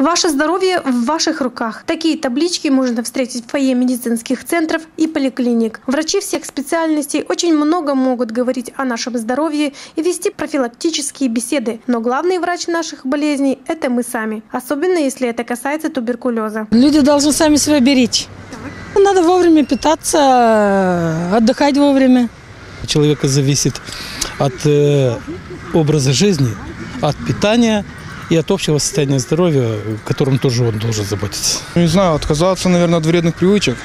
Ваше здоровье в ваших руках. Такие таблички можно встретить в фойе медицинских центров и поликлиник. Врачи всех специальностей очень много могут говорить о нашем здоровье и вести профилактические беседы. Но главный врач наших болезней – это мы сами. Особенно, если это касается туберкулеза. Люди должны сами себя беречь. Надо вовремя питаться, отдыхать вовремя. Человека зависит от образа жизни, от питания и от общего состояния здоровья, которым тоже он должен заботиться. Не знаю, отказаться, наверное, от вредных привычек.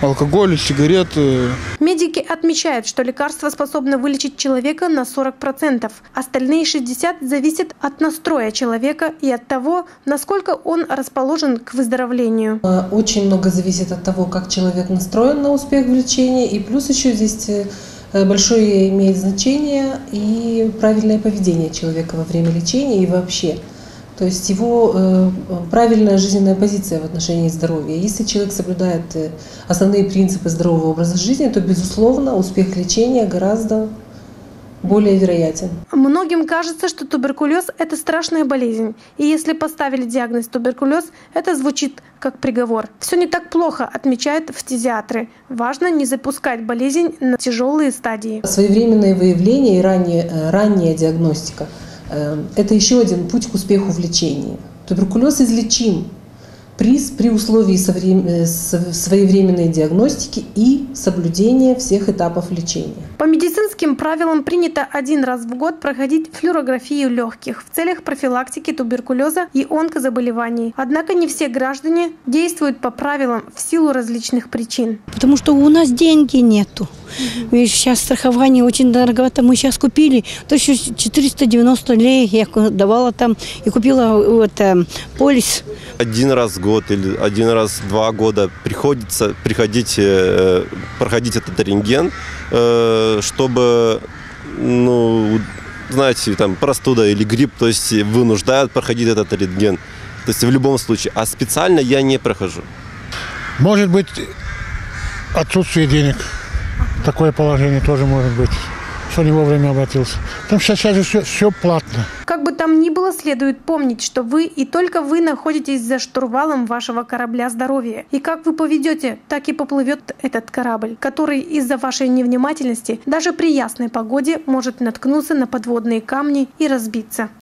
Алкоголь, сигареты. Медики отмечают, что лекарства способны вылечить человека на 40%. Остальные 60% зависят от настроя человека и от того, насколько он расположен к выздоровлению. Очень много зависит от того, как человек настроен на успех в лечении. И плюс еще здесь большое имеет значение и правильное поведение человека во время лечения и вообще. То есть его правильная жизненная позиция в отношении здоровья. Если человек соблюдает основные принципы здорового образа жизни, то, безусловно, успех лечения гораздо более вероятен. Многим кажется, что туберкулез – это страшная болезнь. И если поставили диагноз туберкулез, это звучит как приговор. Все не так плохо, отмечают фтизиатры. Важно не запускать болезнь на тяжелые стадии. Своевременное выявление и ранняя диагностика – это еще один путь к успеху в лечении. Туберкулез излечим при условии своевременной диагностики и соблюдения всех этапов лечения. По медицинским правилам принято 1 раз в год проходить флюорографию легких в целях профилактики туберкулеза и онкозаболеваний. Однако не все граждане действуют по правилам в силу различных причин. Потому что у нас деньги нету. Видишь, сейчас страхование очень дороговато. Мы сейчас купили, то еще 490 лей я давала там и купила полис. 1 раз в год или 1 раз в 2 года приходится проходить этот рентген, чтобы, знаете, там простуда или грипп, то есть вынуждают проходить этот рентген. То есть в любом случае. А специально я не прохожу. Может быть, отсутствие денег. Такое положение тоже может быть, что не вовремя обратился. Потому что сейчас же все платно. Как бы там ни было, следует помнить, что вы и только вы находитесь за штурвалом вашего корабля здоровья. И как вы поведете, так и поплывет этот корабль, который из-за вашей невнимательности даже при ясной погоде может наткнуться на подводные камни и разбиться.